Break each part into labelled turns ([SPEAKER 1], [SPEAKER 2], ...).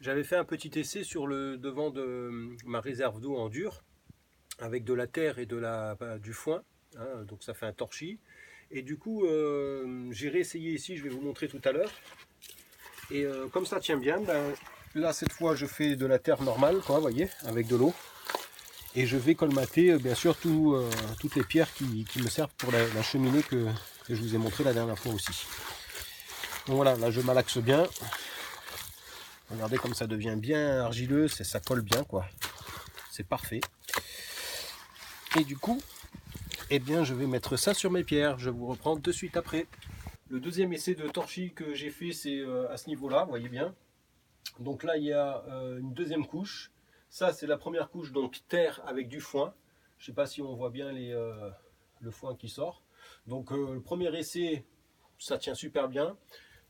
[SPEAKER 1] J'avais fait un petit essai sur le devant de ma réserve d'eau en dur, avec de la terre et du foin, hein, donc ça fait un torchis. Et du coup, j'ai réessayé ici, je vais vous montrer tout à l'heure. Et comme ça tient bien, ben, là cette fois je fais de la terre normale, quoi, vous voyez, avec de l'eau. Et je vais colmater bien sûr toutes les pierres qui me servent pour la cheminée que je vous ai montré la dernière fois aussi. Donc voilà, là je malaxe bien. Regardez comme ça devient bien argileux, ça colle bien, quoi. C'est parfait. Et du coup, eh bien, je vais mettre ça sur mes pierres. Je vous reprends de suite après. Le deuxième essai de torchis que j'ai fait, c'est à ce niveau-là, vous voyez bien. Donc là, il y a une deuxième couche. Ça, c'est la première couche, donc terre avec du foin. Je ne sais pas si on voit bien le foin qui sort. Donc le premier essai, ça tient super bien.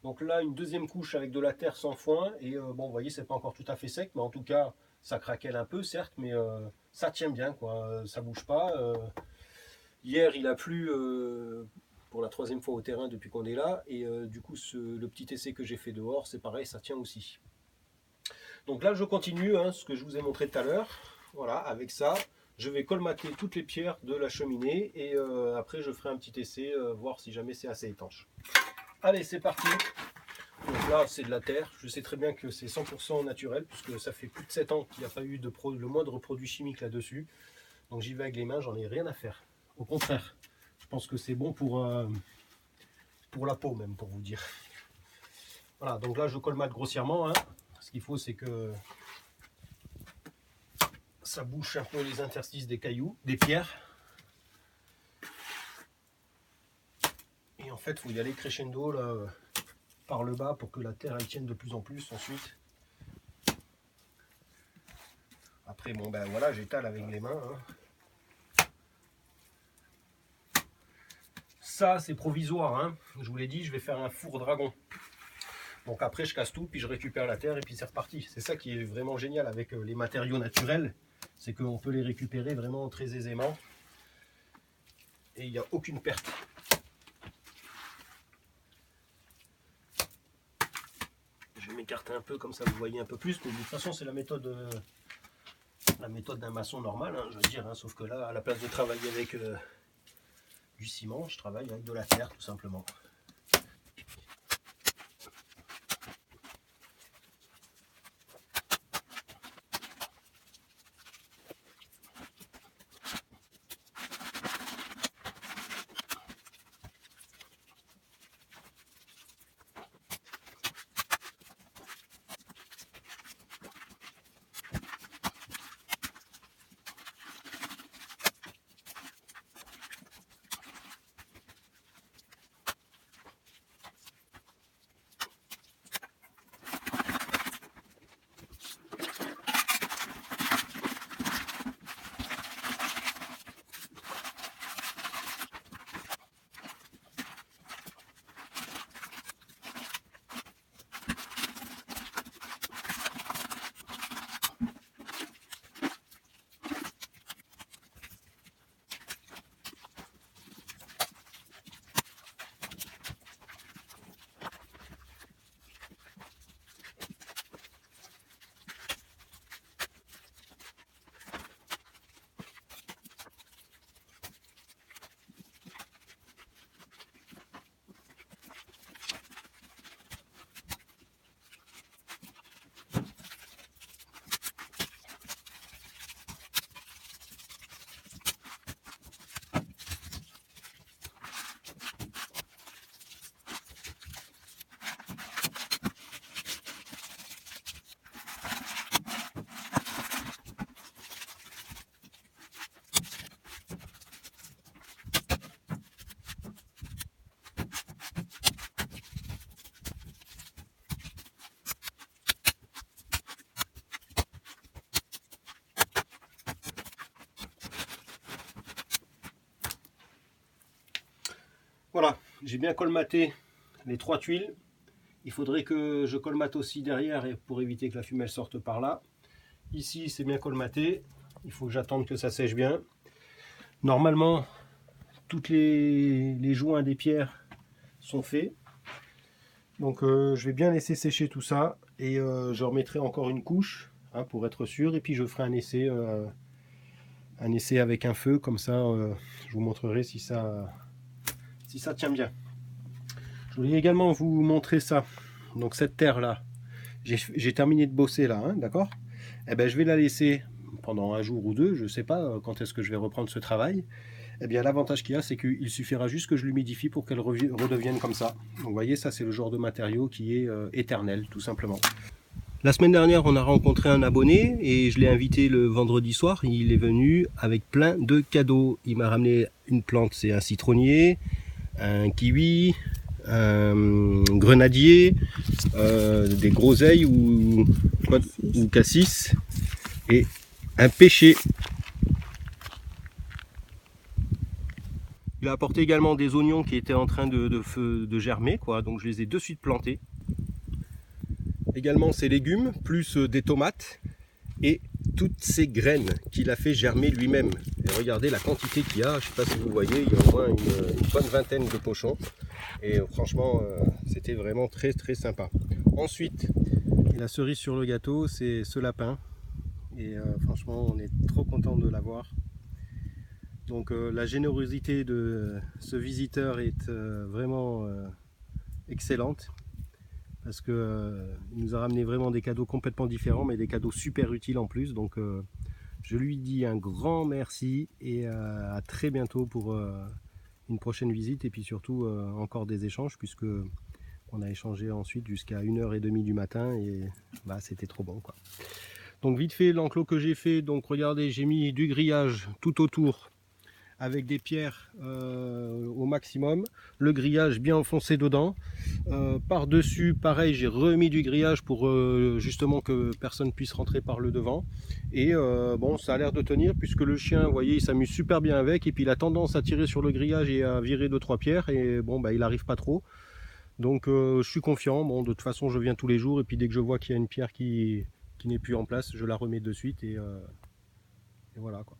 [SPEAKER 1] Donc là, une deuxième couche avec de la terre sans foin. Et bon, vous voyez, c'est pas encore tout à fait sec, mais en tout cas, ça craquelle un peu, certes, mais ça tient bien, quoi. Ça bouge pas. Hier, il a plu pour la troisième fois au terrain depuis qu'on est là. Et du coup, le petit essai que j'ai fait dehors, c'est pareil, ça tient aussi. Donc là, je continue, hein, ce que je vous ai montré tout à l'heure. Voilà, avec ça, je vais colmater toutes les pierres de la cheminée. Et après, je ferai un petit essai, voir si jamais c'est assez étanche. Allez, c'est parti. Donc là, c'est de la terre. Je sais très bien que c'est 100% naturel, puisque ça fait plus de 7 ans qu'il n'y a pas eu le moindre produit chimique là-dessus. Donc j'y vais avec les mains, j'en ai rien à faire. Au contraire, je pense que c'est bon pour la peau même, pour vous dire. Voilà, donc là je colmate grossièrement. Hein. Ce qu'il faut, c'est que ça bouche un peu les interstices des cailloux, des pierres. Et en fait, il faut y aller crescendo là, par le bas pour que la terre elle tienne de plus en plus ensuite. Après, bon ben voilà, j'étale avec les mains. Hein. Ça, c'est provisoire. Hein. Je vous l'ai dit, je vais faire un four dragon. Donc après, je casse tout, puis je récupère la terre et puis c'est reparti. C'est ça qui est vraiment génial avec les matériaux naturels. C'est qu'on peut les récupérer vraiment très aisément. Et il n'y a aucune perte. Je vais m'écarter un peu, comme ça vous voyez un peu plus. Mais de toute façon, c'est la méthode d'un maçon normal, hein, je veux dire. Hein, sauf que là, à la place de travailler avec du ciment, je travaille avec de la terre, tout simplement. Voilà, j'ai bien colmaté les 3 tuiles. Il faudrait que je colmate aussi derrière pour éviter que la fumée sorte par là. Ici, c'est bien colmaté. Il faut que j'attende que ça sèche bien. Normalement, toutes les joints des pierres sont faits. Donc je vais bien laisser sécher tout ça. Et je remettrai encore une couche hein, pour être sûr. Et puis je ferai un essai avec un feu. Comme ça, je vous montrerai si ça tient bien. Je voulais également vous montrer ça. Donc cette terre là, j'ai terminé de bosser là, hein, d'accord? Eh ben, je vais la laisser pendant un jour ou deux, je ne sais pas quand est-ce que je vais reprendre ce travail. Eh bien, l'avantage qu'il y a, c'est qu'il suffira juste que je l'humidifie pour qu'elle redevienne comme ça. Donc, vous voyez, ça, c'est le genre de matériau qui est éternel, tout simplement. La semaine dernière, on a rencontré un abonné et je l'ai invité le vendredi soir. Il est venu avec plein de cadeaux. Il m'a ramené une plante, c'est un citronnier, un kiwi, un grenadier, des groseilles ou cassis et un pêcher. Il a apporté également des oignons qui étaient en train de germer, quoi. Donc je les ai de suite plantés. Également ses légumes, plus des tomates et toutes ces graines qu'il a fait germer lui-même. Et regardez la quantité qu'il y a, je ne sais pas si vous voyez, il y a au moins une bonne vingtaine de pochons. Et franchement, c'était vraiment très très sympa. Ensuite, la cerise sur le gâteau, c'est ce lapin. Et franchement, on est trop content de l'avoir. Donc la générosité de ce visiteur est vraiment excellente. Parce qu'il nous a ramené vraiment des cadeaux complètement différents, mais des cadeaux super utiles en plus. Donc je lui dis un grand merci et à très bientôt pour une prochaine visite. Et puis surtout encore des échanges, puisque on a échangé ensuite jusqu'à 1h30 du matin et bah, c'était trop bon, quoi. Donc vite fait, l'enclos que j'ai fait, donc regardez, j'ai mis du grillage tout autour avec des pierres au maximum, le grillage bien enfoncé dedans. Par dessus pareil, j'ai remis du grillage pour justement que personne puisse rentrer par le devant. Et bon, ça a l'air de tenir puisque le chien, vous voyez, il s'amuse super bien avec, et puis il a tendance à tirer sur le grillage et à virer 2-3 pierres, et bon bah il arrive pas trop. Donc je suis confiant. Bon, de toute façon je viens tous les jours, et puis dès que je vois qu'il y a une pierre qui n'est plus en place, je la remets de suite, et voilà, quoi.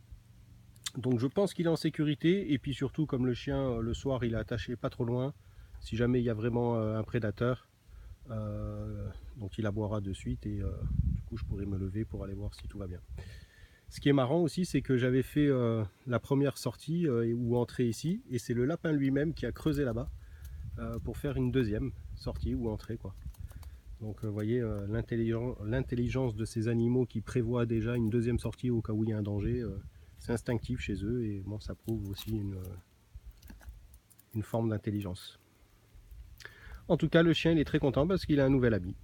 [SPEAKER 1] Donc je pense qu'il est en sécurité, et puis surtout comme le chien le soir il est attaché pas trop loin, si jamais il y a vraiment un prédateur, donc il aboiera de suite, et du coup je pourrai me lever pour aller voir si tout va bien. Ce qui est marrant aussi, c'est que j'avais fait la première sortie ou entrée ici, et c'est le lapin lui-même qui a creusé là-bas pour faire une deuxième sortie ou entrée, quoi. Donc vous voyez l'intelligence de ces animaux qui prévoient déjà une deuxième sortie au cas où il y a un danger. C'est instinctif chez eux, et bon, ça prouve aussi une forme d'intelligence. En tout cas, le chien il est très content parce qu'il a un nouvel habit.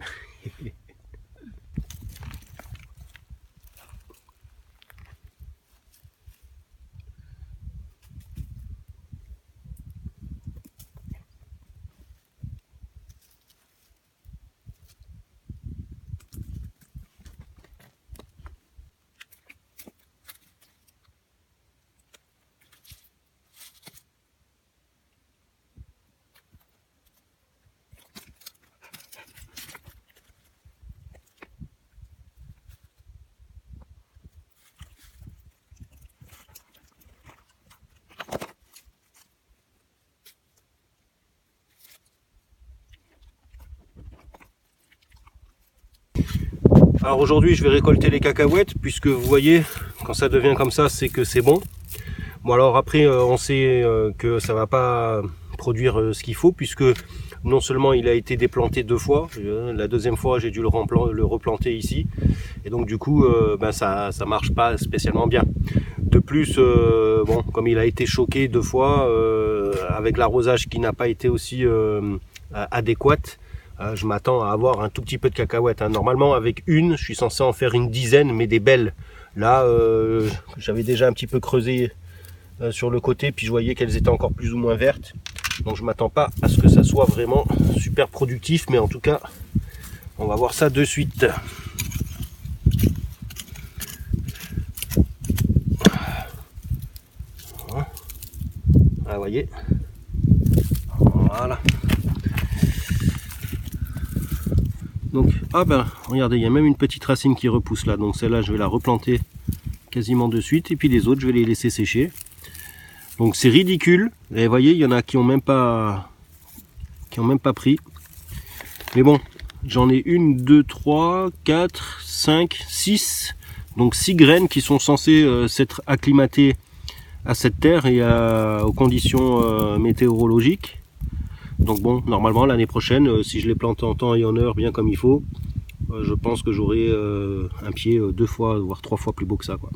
[SPEAKER 1] Alors aujourd'hui je vais récolter les cacahuètes, puisque vous voyez quand ça devient comme ça c'est que c'est bon. Bon alors après on sait que ça va pas produire ce qu'il faut, puisque non seulement il a été déplanté 2 fois, la deuxième fois j'ai dû le replanter ici, et donc du coup ben ça marche pas spécialement bien. De plus bon, comme il a été choqué 2 fois avec l'arrosage qui n'a pas été aussi adéquat, je m'attends à avoir un tout petit peu de cacahuètes, hein. Normalement avec une, je suis censé en faire une dizaine, mais des belles. Là, j'avais déjà un petit peu creusé sur le côté, puis je voyais qu'elles étaient encore plus ou moins vertes. Donc je m'attends pas à ce que ça soit vraiment super productif, mais en tout cas, on va voir ça de suite. Ah, vous voyez. Voilà. Donc, ah ben, regardez, il y a même une petite racine qui repousse là. Donc celle-là, je vais la replanter quasiment de suite. Et puis les autres, je vais les laisser sécher. Donc c'est ridicule. Et vous voyez, il y en a qui ont même pas pris. Mais bon, J'en ai 1, 2, 3, 4, 5, 6. Donc 6 graines qui sont censées s'être acclimatées à cette terre et aux conditions météorologiques. Donc bon, normalement l'année prochaine, si je les plante en temps et en heure bien comme il faut, je pense que j'aurai un pied 2 fois, voire 3 fois plus beau que ça, quoi.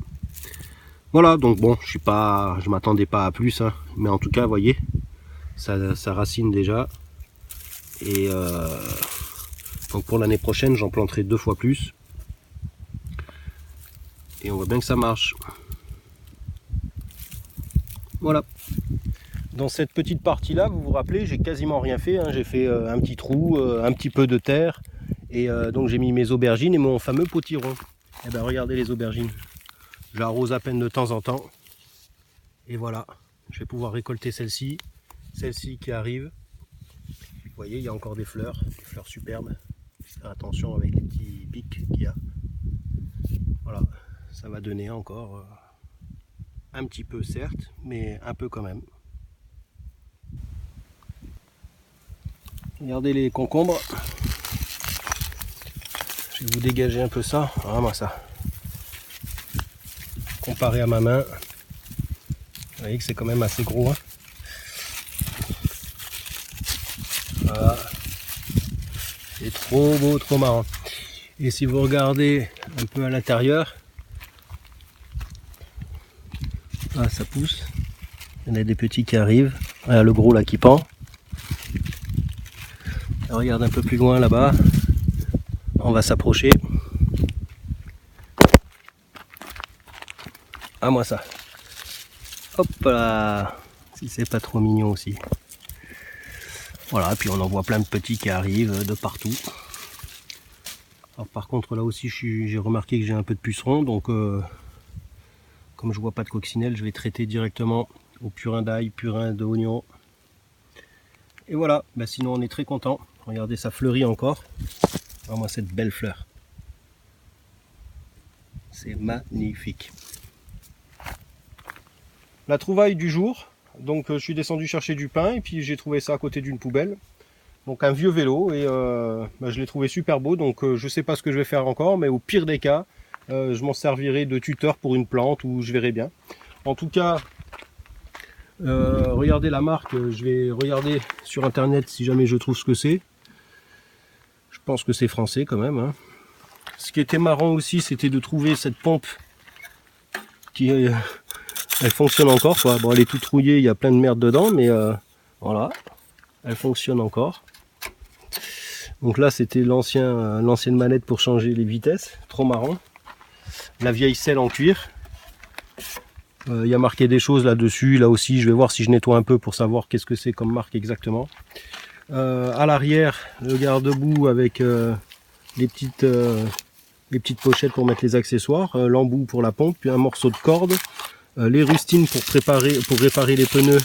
[SPEAKER 1] Voilà, donc bon, je m'attendais pas à plus, hein, mais en tout cas, vous voyez, ça racine déjà. Et donc pour l'année prochaine, j'en planterai 2 fois plus. Et on voit bien que ça marche. Voilà. Dans cette petite partie là, vous vous rappelez, j'ai quasiment rien fait, hein. J'ai fait un petit trou, un petit peu de terre, et donc j'ai mis mes aubergines et mon fameux potiron. Et ben regardez les aubergines, j'arrose à peine de temps en temps, et voilà, je vais pouvoir récolter celle-ci qui arrive. Vous voyez, il y a encore des fleurs superbes. Faire attention avec les petits pics qu'il y a. Voilà, ça va donner encore un petit peu certes, mais un peu quand même. Regardez les concombres. Je vais vous dégager un peu ça. Vraiment ça. Comparé à ma main, vous voyez que c'est quand même assez gros, hein. Voilà. C'est trop beau, trop marrant. Et si vous regardez un peu à l'intérieur, ah, ça pousse. Il y en a des petits qui arrivent. Voilà le gros là qui pend. Regarde un peu plus loin là-bas. On va s'approcher. Ah moi ça. Hop là. Si c'est pas trop mignon aussi. Voilà, puis on en voit plein de petits qui arrivent de partout. Alors par contre là aussi j'ai remarqué que j'ai un peu de pucerons, donc comme je vois pas de coccinelle, je vais traiter directement au purin d'ail, purin d'oignon. Et voilà, bah sinon on est très content. Regardez, ça fleurit encore. Vraiment cette belle fleur. C'est magnifique. La trouvaille du jour. Donc je suis descendu chercher du pain et puis j'ai trouvé ça à côté d'une poubelle. Donc un vieux vélo et je l'ai trouvé super beau. Donc je sais pas ce que je vais faire encore, mais au pire des cas, je m'en servirai de tuteur pour une plante ou je verrai bien. En tout cas, regardez la marque. Je vais regarder sur internet si jamais je trouve ce que c'est. Je pense que c'est français quand même, hein. Ce qui était marrant aussi, c'était de trouver cette pompe qui elle fonctionne encore, quoi. Bon, elle est toute rouillée, il y a plein de merde dedans, mais voilà, elle fonctionne encore. Donc là, c'était l'ancienne manette pour changer les vitesses, trop marrant. La vieille selle en cuir. Il y a marqué des choses là-dessus, là aussi, je vais voir si je nettoie un peu pour savoir qu'est-ce que c'est comme marque exactement. À l'arrière, le garde-boue avec les petites pochettes pour mettre les accessoires, l'embout pour la pompe, puis un morceau de corde, les rustines pour réparer les pneus.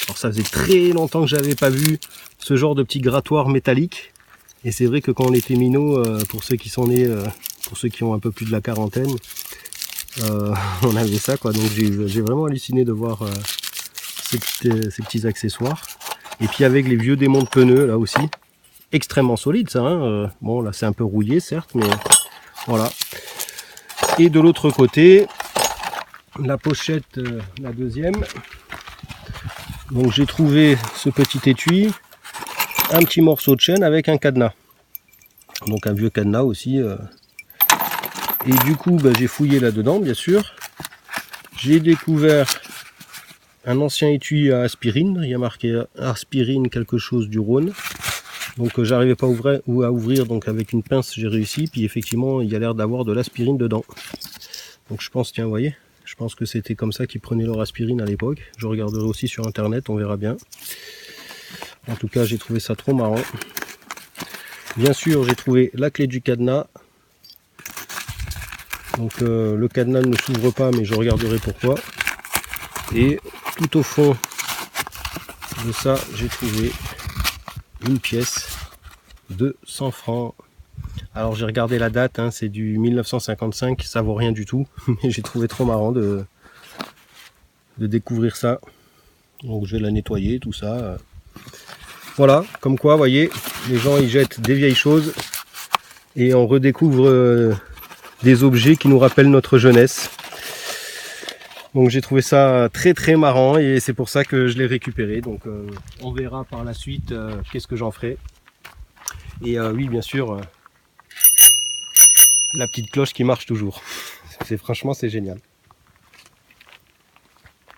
[SPEAKER 1] Alors ça faisait très longtemps que j'avais pas vu ce genre de petit grattoir métallique, et c'est vrai que quand on était minot, pour ceux qui sont nés, pour ceux qui ont un peu plus de la quarantaine, on avait ça, quoi. Donc j'ai vraiment halluciné de voir ces petits accessoires. Et puis avec les vieux démons de pneus là aussi, extrêmement solide ça, hein. Bon là c'est un peu rouillé certes, mais voilà. Et de l'autre côté, la pochette, la deuxième. Donc j'ai trouvé ce petit étui, un petit morceau de chaîne avec un cadenas. Donc un vieux cadenas aussi. Et du coup j'ai fouillé là-dedans bien sûr. J'ai découvert un ancien étui à aspirine, il y a marqué aspirine quelque chose du Rhône. Donc j'arrivais pas à ouvrir, donc avec une pince j'ai réussi, puis effectivement il y a l'air d'avoir de l'aspirine dedans. Donc je pense, tiens, vous voyez, je pense que c'était comme ça qu'ils prenaient leur aspirine à l'époque. Je regarderai aussi sur internet, on verra bien. En tout cas j'ai trouvé ça trop marrant. Bien sûr j'ai trouvé la clé du cadenas. Donc le cadenas ne s'ouvre pas, mais je regarderai pourquoi. Et tout au fond de ça, j'ai trouvé une pièce de 100 francs. Alors j'ai regardé la date, hein, c'est du 1955, ça vaut rien du tout, mais j'ai trouvé trop marrant de découvrir ça. Donc je vais la nettoyer, tout ça. Voilà, comme quoi, vous voyez, les gens ils jettent des vieilles choses et on redécouvre des objets qui nous rappellent notre jeunesse. Donc j'ai trouvé ça très très marrant et c'est pour ça que je l'ai récupéré. Donc on verra par la suite qu'est-ce que j'en ferai. Et oui, bien sûr, la petite cloche qui marche toujours. Franchement, c'est génial.